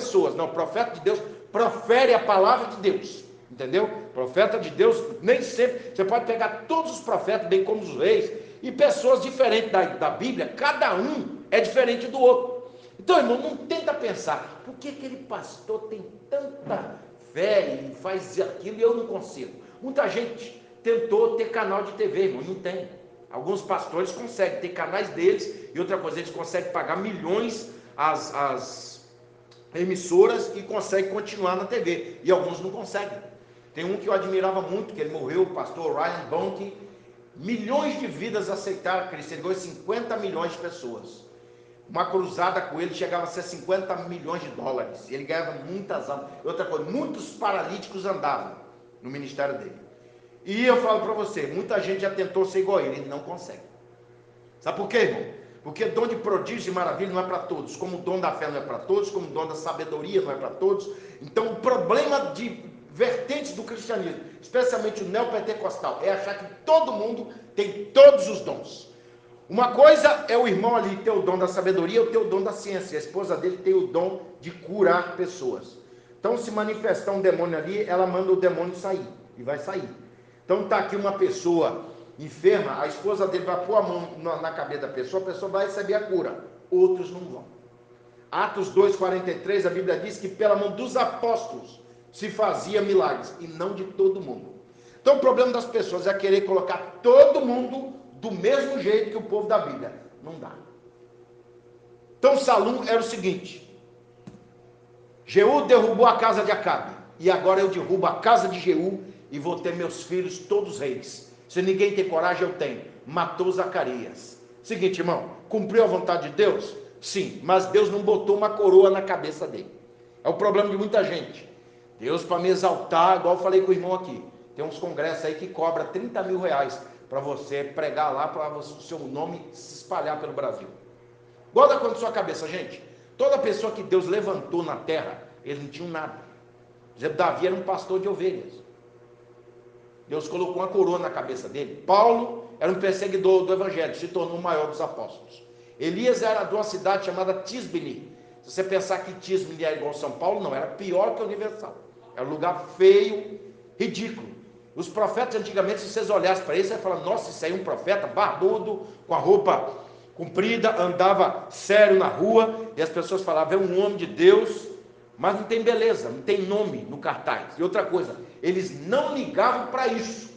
pessoas. Não, profeta de Deus profere a palavra de Deus. Entendeu? Profeta de Deus, nem sempre. Você pode pegar todos os profetas, bem como os reis, e pessoas diferentes da Bíblia, cada um é diferente do outro. Então, irmão, não tenta pensar, por que aquele pastor tem tanta fé e faz aquilo e eu não consigo? Muita gente tentou ter canal de TV, irmão, não tem. Alguns pastores conseguem ter canais deles, e outra coisa, eles conseguem pagar milhões às emissoras e conseguem continuar na TV, e alguns não conseguem. Tem um que eu admirava muito, que ele morreu, o pastor Ryan Bonke. Milhões de vidas aceitaram Cristo, ele ganhou 50 milhões de pessoas. Uma cruzada com ele chegava a ser 50 milhões de dólares, ele ganhava muitas almas. Outra coisa, muitos paralíticos andavam no ministério dele. E eu falo para você, muita gente já tentou ser igual a ele não consegue. Sabe por quê, irmão? Porque dom de prodígio e maravilha não é para todos, como o dom da fé não é para todos, como o dom da sabedoria não é para todos. Então o problema de vertentes do cristianismo, especialmente o neopentecostal, é achar que todo mundo tem todos os dons. Uma coisa é o irmão ali ter o dom da sabedoria, ou ter o dom da ciência. A esposa dele tem o dom de curar pessoas. Então, se manifestar um demônio ali, ela manda o demônio sair, e vai sair. Então, está aqui uma pessoa enferma, a esposa dele vai pôr a mão na cabeça da pessoa, a pessoa vai receber a cura. Outros não vão. Atos 2,43, a Bíblia diz que pela mão dos apóstolos se fazia milagres, e não de todo mundo. Então, o problema das pessoas é querer colocar todo mundo do mesmo jeito que o povo da Bíblia. Não dá. Então, Salum era o seguinte: Jeú derrubou a casa de Acabe, e agora eu derrubo a casa de Jeú, e vou ter meus filhos todos reis. Se ninguém tem coragem, eu tenho. Matou Zacarias. Seguinte, irmão, cumpriu a vontade de Deus? Sim, mas Deus não botou uma coroa na cabeça dele. É o problema de muita gente. Deus, para me exaltar, igual eu falei com o irmão aqui, tem uns congressos aí que cobra 30 mil reais para você pregar lá, para o seu nome se espalhar pelo Brasil. Guarda com a sua cabeça, gente. Toda pessoa que Deus levantou na terra, eles não tinham nada. Por exemplo, Davi era um pastor de ovelhas. Deus colocou uma coroa na cabeça dele. Paulo era um perseguidor do evangelho, se tornou o maior dos apóstolos. Elias era de uma cidade chamada Tisbini. Se você pensar que Tisbini era igual a São Paulo, não, era pior que a Universal. Era um lugar feio, ridículo. Os profetas antigamente, se vocês olhassem para eles, você ia falar, nossa, isso aí é um profeta barbudo, com a roupa comprida, andava sério na rua, e as pessoas falavam, é um homem de Deus, mas não tem beleza, não tem nome no cartaz. E outra coisa, eles não ligavam para isso.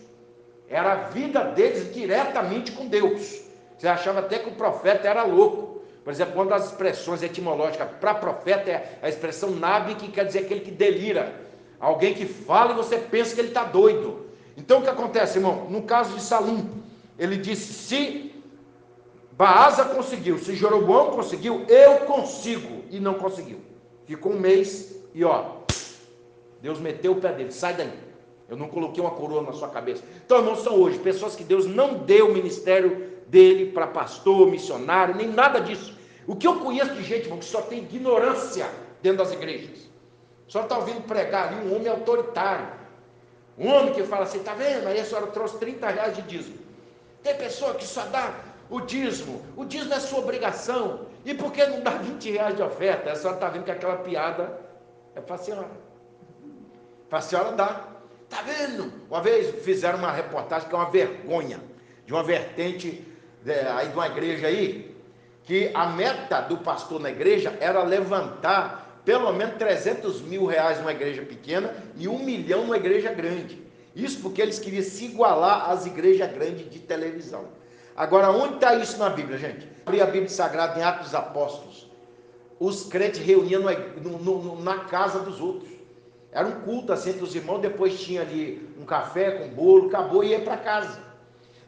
Era a vida deles diretamente com Deus. Você achava até que o profeta era louco. Por exemplo, uma das expressões etimológicas para profeta é a expressão nabi, que quer dizer aquele que delira. Alguém que fala e você pensa que ele está doido. Então o que acontece, irmão? No caso de Salum, ele disse, se Baasa conseguiu, se Jeroboão conseguiu, eu consigo. E não conseguiu. Ficou um mês e Deus meteu o pé dele, sai daí. Eu não coloquei uma coroa na sua cabeça. Então, irmãos, são hoje pessoas que Deus não deu o ministério dele para pastor, missionário, nem nada disso. O que eu conheço de gente, irmão, que só tem ignorância dentro das igrejas. Só está ouvindo pregar ali um homem autoritário. Um homem que fala assim, está vendo? Aí a senhora trouxe 30 reais de dízimo. Tem pessoa que só dá o dízimo é sua obrigação. E por que não dá 20 reais de oferta? A senhora está vendo que aquela piada é para a senhora. Para a senhora dar. Está vendo? Uma vez fizeram uma reportagem que é uma vergonha, de uma vertente aí de uma igreja aí, que a meta do pastor na igreja era levantar pelo menos 300 mil reais numa igreja pequena e 1 milhão numa igreja grande. Isso porque eles queriam se igualar às igrejas grandes de televisão. Agora, onde está isso na Bíblia, gente? Abrir a Bíblia Sagrada em Atos dos Apóstolos. Os crentes reuniam na casa dos outros. Era um culto assim entre os irmãos, depois tinha ali um café com bolo, acabou e ia para casa.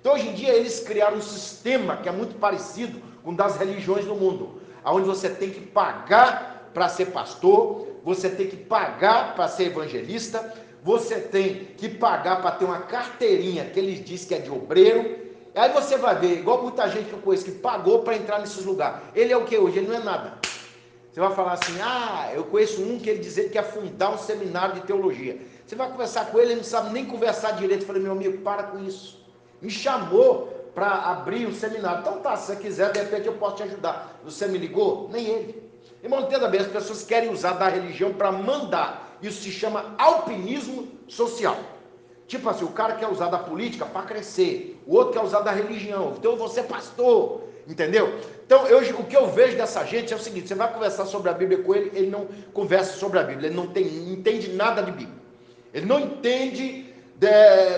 Então, hoje em dia, eles criaram um sistema que é muito parecido com das religiões do mundo, onde você tem que pagar para ser pastor, você tem que pagar para ser evangelista, você tem que pagar para ter uma carteirinha que eles dizem que é de obreiro. Aí você vai ver, igual muita gente que eu conheço, que pagou para entrar nesses lugares. Ele é o que hoje? Ele não é nada. Você vai falar assim, eu conheço um que ele diz que quer fundar um seminário de teologia. Você vai conversar com ele, ele não sabe nem conversar direito. Eu falei, meu amigo, para com isso. Me chamou para abrir um seminário. Então tá, se você quiser, de repente eu posso te ajudar. Você me ligou? Nem ele. Irmão, entenda bem, as pessoas querem usar da religião para mandar. Isso se chama alpinismo social. Tipo assim, o cara quer usar da política para crescer, o outro quer usar da religião, então eu vou ser pastor, entendeu? Então, o que eu vejo dessa gente é o seguinte: você vai conversar sobre a Bíblia com ele, ele não conversa sobre a Bíblia, ele não entende nada de Bíblia. Ele não entende,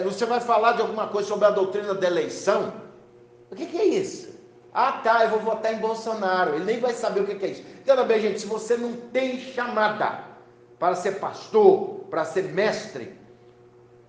você vai falar de alguma coisa sobre a doutrina da eleição, o que é isso? Ah, tá, eu vou votar em Bolsonaro, ele nem vai saber o que é isso. Entenda bem, gente, se você não tem chamada para ser pastor, para ser mestre,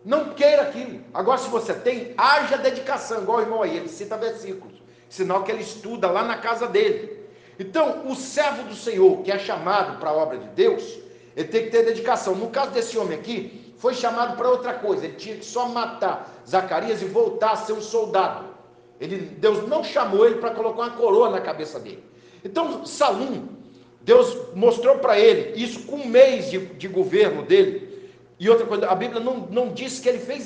não queira aquilo. Agora, se você tem, haja dedicação, igual o irmão aí, ele cita versículos, sinal que ele estuda lá na casa dele. Então, o servo do Senhor, que é chamado para a obra de Deus, ele tem que ter dedicação. No caso desse homem aqui, foi chamado para outra coisa, ele tinha que só matar Zacarias e voltar a ser um soldado. Deus não chamou ele para colocar uma coroa na cabeça dele. Então, Salum, Deus mostrou para ele, isso com um mês de governo dele. E outra coisa, a Bíblia não diz que ele fez